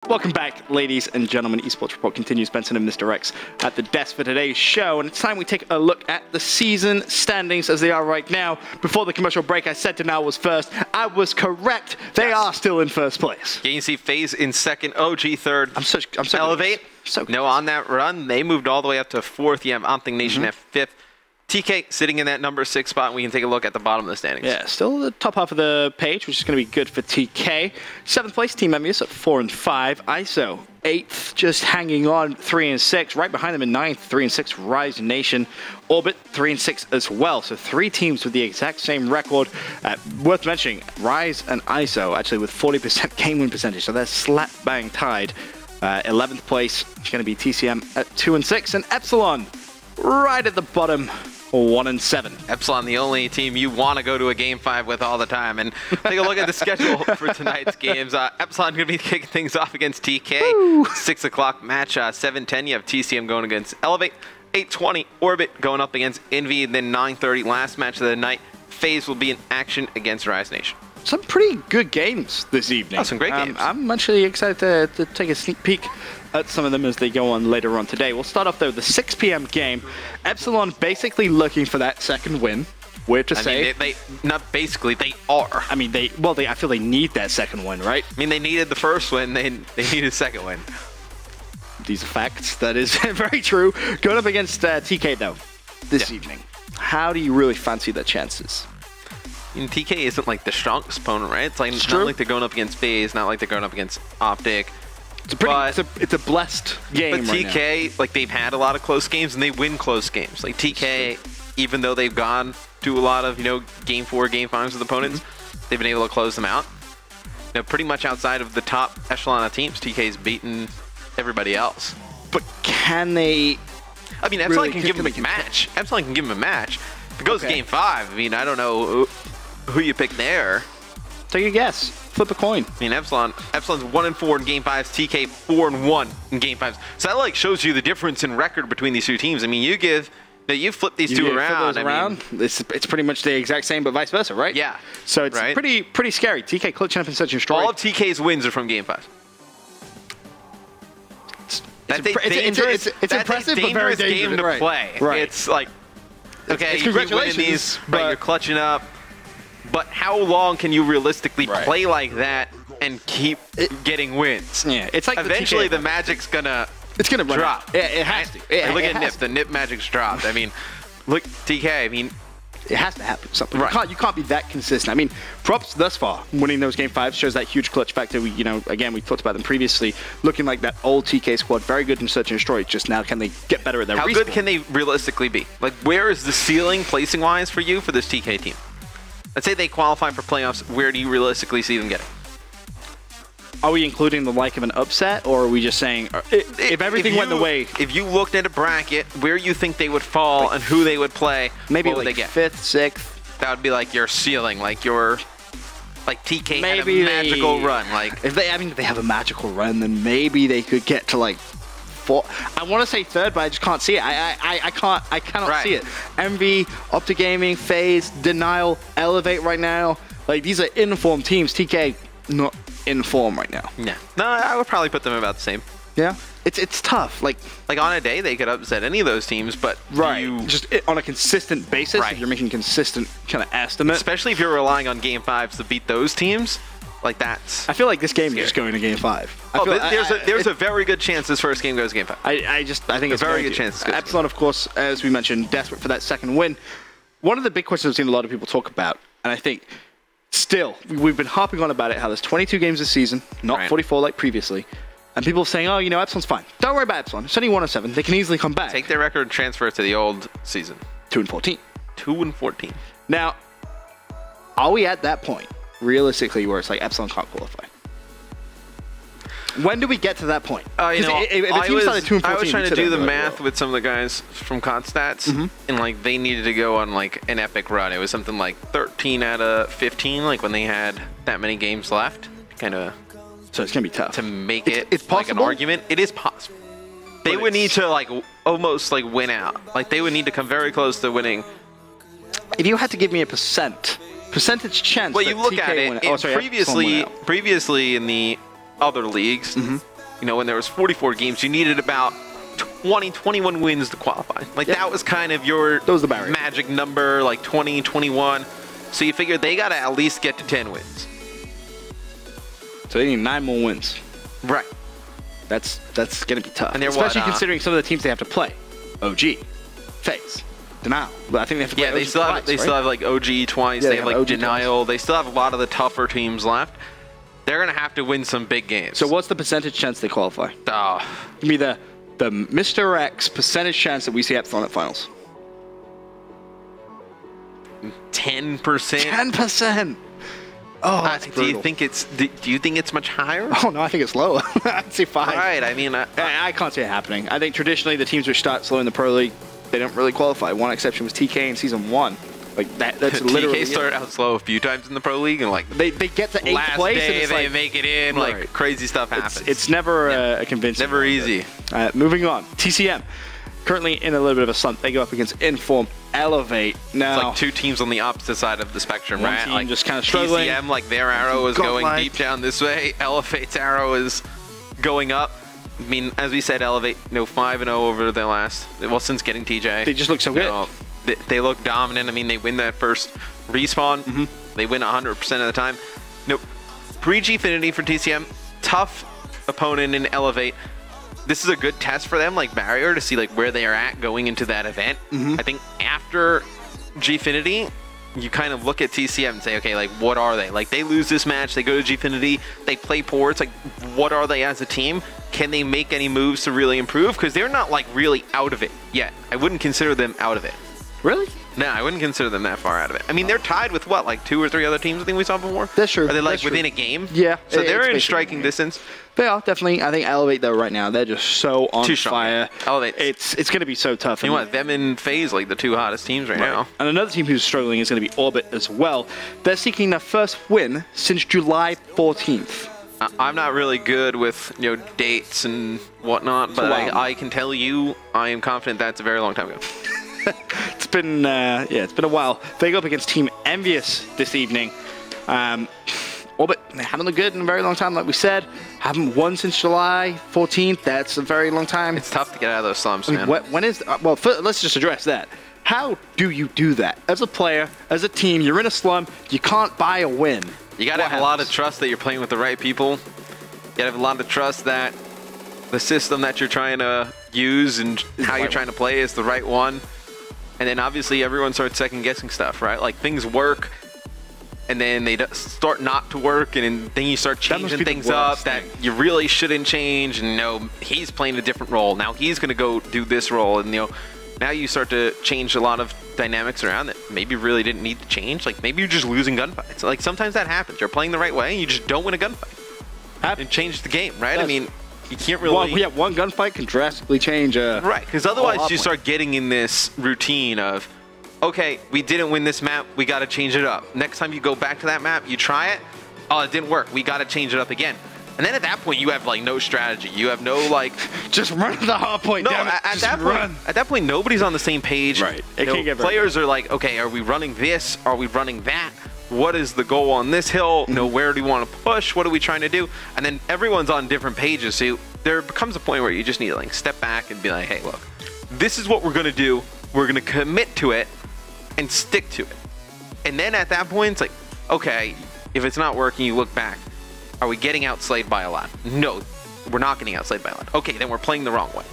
Welcome back, ladies and gentlemen. Esports Report continues. Benson and Mr. X at the desk for today's show, and it's time we take a look at the season standings as they are right now. Before the commercial break, I said Denial was first. I was correct. They are still in first place. Yeah, you see FaZe in second, OG third. I'm so Elevate. No, on that run, they moved all the way up to fourth. You have Omthing Nation at fifth. TK sitting in that number 6 spot, and we can take a look at the bottom of the standings. Yeah, still the top half of the page, which is going to be good for TK. 7th place, Team Envious at 4 and 5. ISO, 8th, just hanging on, 3 and 6. Right behind them in 9th, 3 and 6, Rise Nation. Orbit, 3 and 6 as well. So 3 teams with the exact same record. Worth mentioning, Rise and ISO, actually with 40% game win percentage. So they're slap bang tied. 11th place is going to be TCM at 2 and 6. And Epsilon, right at the bottom, 1 and 7. Epsilon, the only team you want to go to a Game 5 with all the time. And take a look at the schedule for tonight's games. Epsilon going to be kicking things off against TK. Woo! 6 o'clock match, 7:10. You have TCM going against Elevate. 8:20, Orbit going up against Envy. And then 9:30, last match of the night, FaZe will be in action against Rise Nation. Some pretty good games this evening. Oh, some great games. I'm actually excited to take a sneak peek at some of them as they go on later on today. We'll start off though with the 6 p.m. game. Epsilon basically looking for that second win. Weird to say. Mean, they not basically, they are. I mean, I feel they need that second win, right? I mean, they needed the first win. They needed a second win. These are facts. That is very true. Going up against TK though this evening. How do you really fancy their chances? I mean, TK isn't like the strongest opponent, right? It's like not like they're going up against FaZe, not like they're going up against Optic. It's a blessed game. But TK, like they've had a lot of close games and they win close games. Like TK, even though they've gone to a lot of Game 4, Game 5s with opponents, they've been able to close them out. Pretty much outside of the top echelon of teams, TK's beaten everybody else. But can they? I mean, Epsilon can give them a match. Epsilon can give them a match. If it goes to Game 5, I mean, I don't know who you pick there. Take a guess. Flip a coin. I mean, Epsilon's 1 and 4 in Game 5s. TK 4 and 1 in Game 5s. So that like shows you the difference in record between these two teams. I mean, you flip these two around. It's pretty much the exact same, but vice versa, right? Yeah. So it's pretty scary. TK clutching up in such a strike. All of TK's wins are from Game 5. It's impressive, but very dangerous game to play. Right. It's like, okay, it's you keep winning these, but you're clutching up. But how long can you realistically play like that and keep getting wins? Yeah, it's like eventually the magic's gonna drop. It has to. Look at NIP. The NIP magic's dropped. I mean, look, TK. I mean, it has to happen. Something. You can't be that consistent. I mean, props thus far. Winning those Game 5s shows that huge clutch factor. Again, we talked about them previously. Looking like that old TK squad, very good in search and destroy. Just now, can they get better at their respawn? How good can they realistically be? Like, where is the ceiling placing wise for you for this TK team? Let's say they qualify for playoffs. Where do you realistically see them getting? Are we including the like of an upset, or are we just saying if everything went the way? If you looked at a bracket, where you think they would fall and who they would play, maybe what would like they get? 5th, 6th. That would be like your ceiling, like your TK maybe had a magical run. Like if they have a magical run, then maybe they could get to like 4. I want to say 3rd, but I just can't see it. I cannot see it. Envy, Optic Gaming, FaZe, Denial, Elevate right now. Like these are informed teams. TK not in form right now. Yeah. No, I would probably put them about the same. Yeah. It's tough. Like on a day they could upset any of those teams, but just on a consistent basis. If you're making consistent kind of estimates, especially if you're relying on Game 5s to beat those teams. Like that's. I feel like this game is just going to Game 5. There's a very good chance this first game goes Game 5. I think it's a very good chance. Epsilon, of course, as we mentioned, desperate for that second win. One of the big questions I've seen a lot of people talk about, and I think still we've been harping on about it, how there's 22 games this season, not 44 like previously, and people saying, oh, Epsilon's fine. Don't worry about Epsilon. It's only 1 and 7. They can easily come back. Take their record and transfer it to the old season. 2 and 14. 2 and 14. Now, are we at that point? Realistically, where it's like Epsilon can't qualify. When do we get to that point? I was trying to do the math with some of the guys from Constats, and like they needed to go on like an epic run. It was something like 13 out of 15, like when they had that many games left. Kind of. So it's gonna be tough to make it's like an argument. It is possible. They would need to like almost like win out. Like they would need to come very close to winning. If you had to give me a percentage chance. Well, you look at it. Previously in the other leagues, you know, when there was 44 games, you needed about 20, 21 wins to qualify. Like, that was kind of your that was the barrier. Magic number, like 20, 21. So you figure they got to at least get to 10 wins. So they need 9 more wins. Right. That's going to be tough. And they're especially considering some of the teams they have to play. OG, FaZe, Denial. But I think they have to play they still have still have like OG twice. They have like Denial. They still have a lot of the tougher teams left. They're going to have to win some big games. So what's the percentage chance they qualify? Give me the Mr. X percentage chance that we see Epsilon at finals. 10%. 10%. Oh, that's do you think it's much higher? Oh no, I think it's lower. I'd say 5. Right. I mean, I can't see it happening. I think traditionally the teams which start slow in the Pro League, they don't really qualify. One exception was TK in season 1. Like that's literally. TK started out slow a few times in the Pro League, and like they get to 8th last place, day and it's they like, make it in. right. Like crazy stuff happens. It's never a convincing. Never easy. Moving on, TCM. Currently in a little bit of a slump. They go up against Inform, Elevate. Now, it's like 2 teams on the opposite side of the spectrum, one right? team Like just kind of struggling. TCM, like their arrow is going deep down this way. Elevate's arrow is going up. I mean, as we said, Elevate, 5-0 over their last. Well, since getting TJ, they just look so good. They look dominant. I mean, they win that first respawn. They win 100% of the time. Pre-Gfinity for TCM, tough opponent in Elevate. This is a good test for them, like barrier, to see like where they are at going into that event. I think after Gfinity, you kind of look at TCM and say, okay, like what are they? Like they lose this match, they go to Gfinity, they play poor. It's like, what are they as a team? Can they make any moves to really improve? Because they're not like really out of it yet. I wouldn't consider them out of it. Really? No, I wouldn't consider them that far out of it. I mean, they're tied with what, like 2 or 3 other teams I think we saw before? That's true. Are they like within a game? Yeah. So they're in striking distance. They are, definitely. I think Elevate, though, right now, they're just so on fire. Elevate. It's going to be so tough. You know what? Them and FaZe, like the 2 hottest teams right now. And another team who's struggling is going to be Orbit as well. They're seeking their first win since July 14th. I'm not really good with dates and whatnot, but I can tell you I am confident that's a very long time ago. It's been a while. They go up against Team Envious this evening. Orbit, they haven't looked good in a very long time, like we said. Haven't won since July 14th. That's a very long time. It's tough to get out of those slumps, man. When is well? Let's just address that. How do you do that as a player, as a team? You're in a slump. You can't buy a win. You gotta have a lot of trust that you're playing with the right people. You gotta have a lot of trust that the system that you're trying to use and how you're trying to play is the right one. And then obviously everyone starts second guessing stuff, right? Like things work, and then they start not to work, and then you start changing things up that you really shouldn't change. And he's playing a different role now. He's gonna go do this role, and now you start to change a lot of dynamics around that maybe really didn't need to change. Like maybe you're just losing gunfights. Like sometimes that happens. You're playing the right way, and you just don't win a gunfight, and change the game, right? I mean, you can't really. One gunfight can drastically change. Right, because otherwise you start getting in this routine of, okay, we didn't win this map, we got to change it up. Next time you go back to that map, you try it, oh, it didn't work, we got to change it up again. And then at that point, you have like no strategy. You have no like. Just run to the hard point. No, at that point, nobody's on the same page. Right. Players are like, okay, are we running this? Are we running that? What is the goal on this hill? Where do we want to push? What are we trying to do? And then everyone's on different pages. So there becomes a point where you just need to like step back and be like, hey, look, this is what we're going to do. We're going to commit to it and stick to it. And then at that point, it's like, okay, if it's not working, you look back. Are we getting outslayed by a lot? No, we're not getting outslayed by a lot. Okay, then we're playing the wrong way.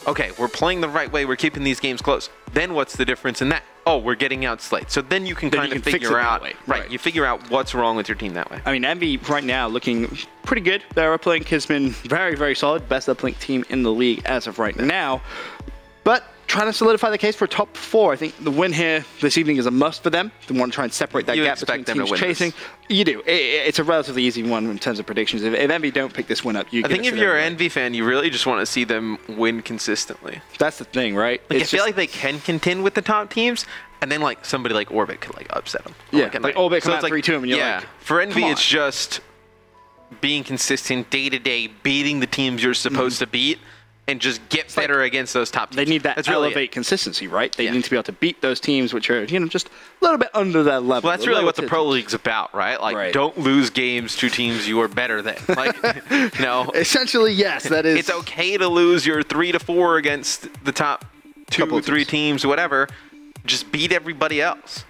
Okay, we're playing the right way. We're keeping these games close. Then what's the difference in that? Oh, we're getting outslayed. So then you can kind of figure out, right? You figure out what's wrong with your team that way. I mean, Envy right now looking pretty good. Their uplink has been very, very solid. Best uplink team in the league as of right now. But trying to solidify the case for top 4. I think the win here this evening is a must for them. They want to try and separate that gap between teams chasing. You do. It's a relatively easy one in terms of predictions. If Envy don't pick this one up, I think if you're an Envy fan, you really just want to see them win consistently. That's the thing, right? Like, I feel like they can contend with the top teams, and then like somebody like Orbit could like upset them. Yeah, like Orbit come out 3-2 and you're like, for Envy, it's just being consistent day to day, beating the teams you're supposed to beat. and just get better against those top teams. They need that that's really elevate consistency, right? They need to be able to beat those teams which are, just a little bit under that level. Well, that's really what the Pro League's about, right? Like, don't lose games to teams you are better than. Like, Essentially, yes, that is. It's okay to lose your 3 to 4 against the top 2, 3 teams, whatever. Just beat everybody else.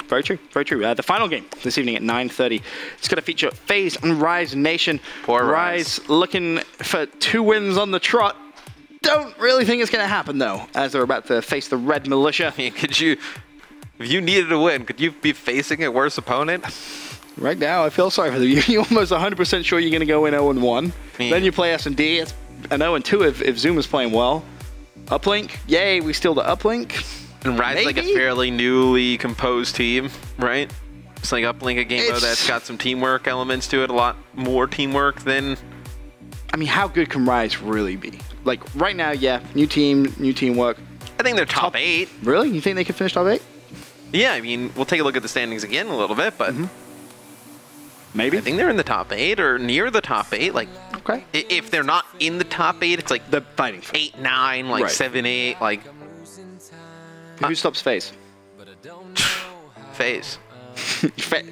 Very true. Very true. The final game this evening at 9:30. It's going to feature FaZe and Rise Nation. Poor Rise looking for 2 wins on the trot. Don't really think it's going to happen, though, as they're about to face the Red Militia. I mean, if you needed a win, could you be facing a worse opponent? Right now, I feel sorry for them. You're almost 100% sure you're going to go in 0-1. Then you play S&D. It's an 0-2 if Zoom is playing well. Uplink, yay, we steal the uplink. And Rise is like a fairly newly composed team, right? It's like Uplink, a game mode that's got some teamwork elements to it, a lot more teamwork than... I mean, how good can Rise really be? Like, right now, yeah, new team, new teamwork. I think they're top 8. Really? You think they could finish top 8? Yeah, I mean, we'll take a look at the standings again a little bit, but... Maybe. I think they're in the top 8 or near the top 8. Like, okay. If they're not in the top 8, it's like... The fighting. 8, 9, like 7, 8, like... Who stops FaZe? FaZe.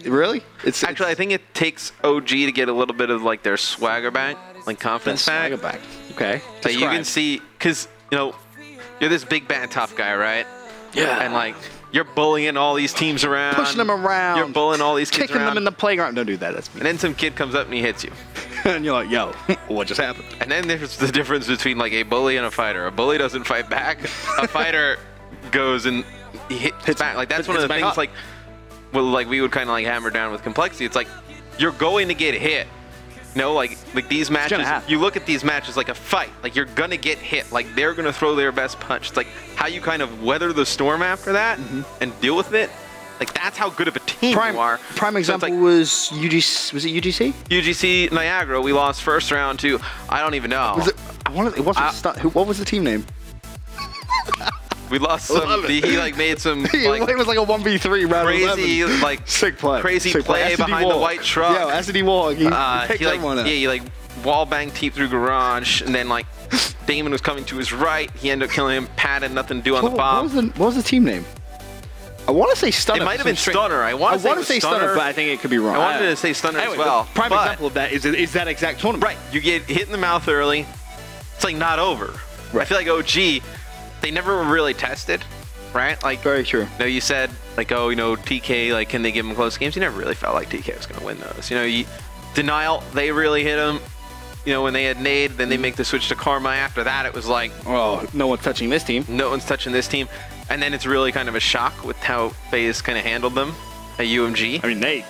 Really? Actually, I think it takes OG to get a little bit of like their swagger back, like confidence back. Swagger back. Okay. So you can see, because you're this big bad tough guy, right? Yeah. And like you're bullying all these teams around, pushing them around. You're bullying all these kids kicking around. them in the playground. Don't do that. That's me. And then some kid comes up and he hits you. And you're like, yo, what just happened? And then there's the difference between like a bully and a fighter. A bully doesn't fight back. A fighter goes and he hits back. Like that's one of the things like we would kind of like hammer down with complexity. It's like you're going to get hit. Like these matches, you look at these matches like a fight. Like you're gonna get hit. Like they're gonna throw their best punch. It's like how you kind of weather the storm after that and deal with it. Like that's how good of a team you are. Prime example was UGC. Was it UGC? UGC Niagara. We lost first round to I don't even know. Was it? What was the team name? We lost some. He like made some. Like, it was like a 1v3 round. Crazy 11. Like sick play. Crazy play behind the white truck. Yo, S&D Wall. He like wall banged Teep through garage, and then like Damon was coming to his right. He ended up killing him. Pat had nothing to do on the bomb. What was the team name? I want to say Stunner. It might have been Stunner. I want to say Stunner, but I think it could be wrong. I wanted to say Stunner as well. Prime example of that is that exact tournament. Right. You get hit in the mouth early. It's like not over. Right. I feel like OG, they never were really tested, right? Like very true. You said like, oh, TK, like, can they give him close games? You never really felt like TK was going to win those. Denial, they really hit him. When they had Nade, then they make the switch to Karma. After that, it was like, oh, no one's touching this team. No one's touching this team. And then it's really kind of a shock with how FaZe kind of handled them at UMG. I mean, Nade.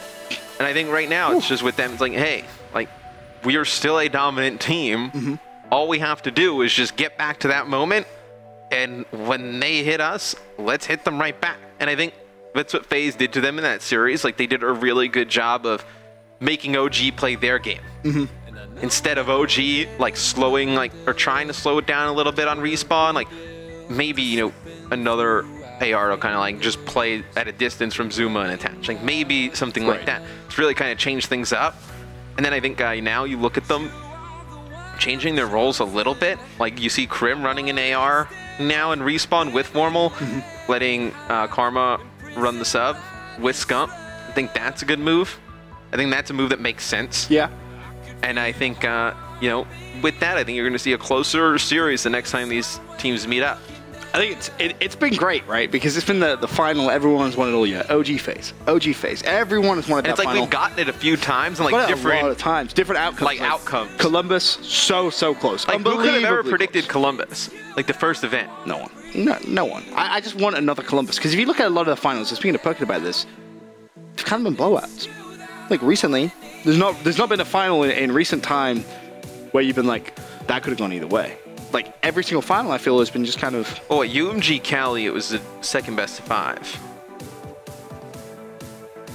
And I think right now it's just with them, it's like, hey, like, we are still a dominant team. All we have to do is just get back to that moment. And when they hit us, let's hit them right back. And I think that's what FaZe did to them in that series. Like, they did a really good job of making OG play their game. Instead of OG, like, slowing, like, or trying to slow it down a little bit on respawn. Like, maybe, another AR will kind of, like, just play at a distance from Zuma and attach. Like, maybe something like that. It's really kind of changed things up. And then I think now you look at them changing their roles a little bit. Like, you see Krim running an AR now in respawn with Formal, letting Karma run the sub with Scump. I think that's a good move. I think that's a move that makes sense. Yeah. And I think, with that, I think you're going to see a closer series the next time these teams meet up. I think it's been great, right? Because it's been the final. Everyone's wanted all year. OG FaZe. Everyone has wanted that final. It's like we've gotten it a few times and like different. A lot of times, different outcomes. Like outcomes. Columbus, so close. Like who could have ever predicted Columbus? Like the first event. No one. No one. I just want another Columbus because if you look at a lot of the finals, speaking to Perkin about this, they've kind of been blowouts. Like recently, there's not been a final in recent time where you've been like that could have gone either way. Like every single final, I feel has been just kind of. Oh, at UMG Cali, it was the second best of 5.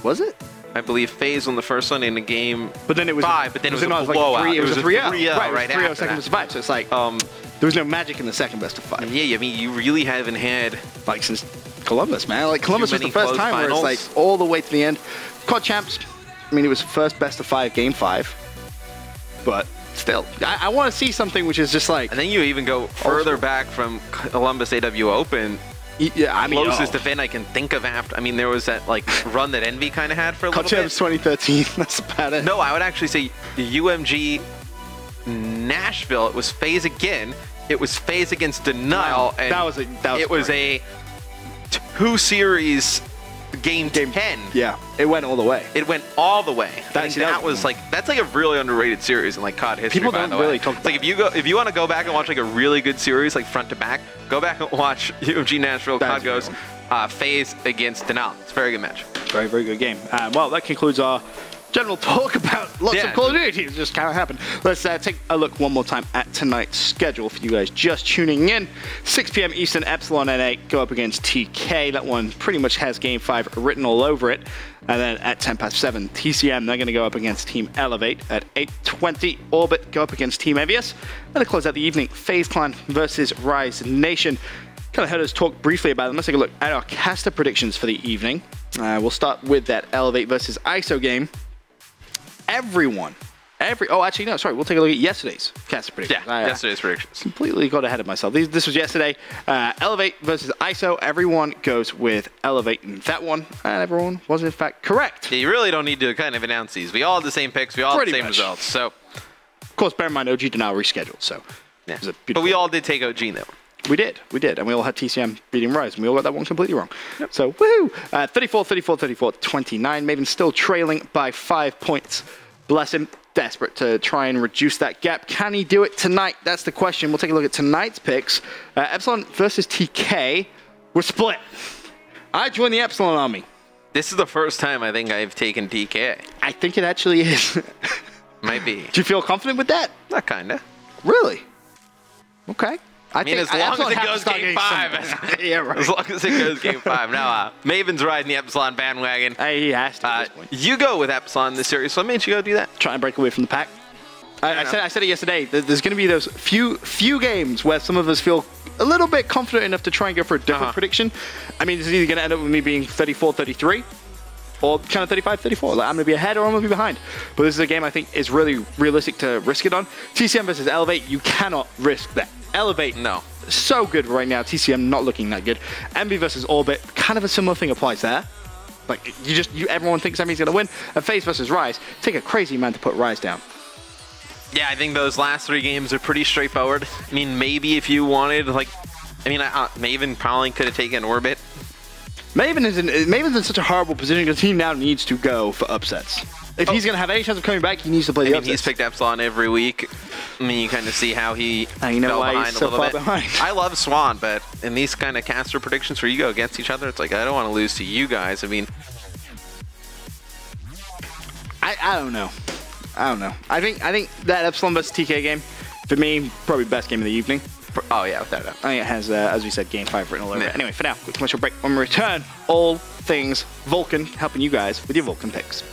Was it? I believe FaZe on the first one in the game. But then it was 5. But then it was a blowout. It was a 3-0. Right after second best of 5. So it's like there was no magic in the second best of 5. Yeah, I mean you really haven't had like since Columbus, man. Like Columbus was the first time where it's like all the way to the end. COD champs. I mean, it was first best of 5, game 5. But still, I want to see something which is just like. And then you even go further back from Columbus AW Open. Yeah, I mean, closest event I can think of after. I mean, there was that like run that Envy kind of had for a little bit. was 2013. That's about it. No, I would actually say UMG Nashville. It was FaZe again. It was FaZe against Denial, and it was a 2-series game 10. Yeah, it went all the way. It went all the way. That's like a really underrated series in like COD history. People don't really talk about it. Like if you want to go back and watch like a really good series like front to back, go back and watch UMG Nashville COD Ghost FaZe against Denial. It's a very good match. Very, very good game. Well, that concludes our general talk about lots of Call of Duty teams. Just kind of happened. Let's take a look one more time at tonight's schedule for you guys just tuning in. 6 p.m. Eastern, Epsilon NA go up against TK. That one pretty much has Game 5 written all over it. And then at 7:10, TCM, they're going to go up against Team Elevate. At 8:20, Orbit go up against Team Evius. And to close out the evening, FaZe Clan versus Rise Nation. Kind of heard us talk briefly about them. Let's take a look at our caster predictions for the evening. We'll start with that Elevate versus ISO game. We'll take a look at yesterday's caster predictions. Yeah, yesterday's predictions. Completely got ahead of myself. This was yesterday. Elevate versus ISO. Everyone goes with Elevate in that one, and everyone was in fact correct. Yeah, you really don't need to kind of announce these. We all had the same picks. We all had the same results. So, of course, bear in mind OG did not rescheduled. So, yeah. But we all did take OG though. We did, and we all had TCM beating Rise, and we all got that one completely wrong. Yep. So, woohoo! 34, 34, 34, 29. Maven still trailing by 5 points. Bless him, desperate to try and reduce that gap. Can he do it tonight? That's the question. We'll take a look at tonight's picks. Epsilon versus TK. We're split. I joined the Epsilon army. This is the first time I think I've taken TK. I think it actually is. Might be. Do you feel confident with that? Not kinda. Really? Okay. I mean, as long as it goes Game 5. Yeah, right. As long as it goes Game 5. Now, Maven's riding the Epsilon bandwagon. He has to at this point. You go with Epsilon in this series, so what made you go do that? Try and break away from the pack. I said it yesterday. There's going to be those few games where some of us feel a little bit confident enough to try and go for a different prediction. I mean, this is either going to end up with me being 34-33 or kind of 35-34. Like, I'm going to be ahead or I'm going to be behind. But this is a game I think is really realistic to risk it on. TCM versus Elevate, you cannot risk that. Elevate, no. So good right now. TCM not looking that good. Envy versus Orbit, kind of a similar thing applies there. Like, everyone thinks Envy's going to win. And FaZe versus Rise, take a crazy man to put Rise down. Yeah, I think those last 3 games are pretty straightforward. I mean, maybe if you wanted, like, Maven probably could have taken Orbit. Maven's in such a horrible position because he now needs to go for upsets. If he's going to have any chance of coming back, he needs to play the upsets. He's picked Epsilon every week. I mean, you kind of see how he fell behind a little bit. I love Swan, but in these kind of caster predictions where you go against each other, it's like, I don't want to lose to you guys. I mean, I don't know. I think that Epsilon versus TK game, for me, probably best game of the evening. Oh, yeah, without a doubt. I think it has, as we said, Game 5 written all over it. Anyway, for now, quick commercial break. When we return, all things Vulcan, helping you guys with your Vulcan picks.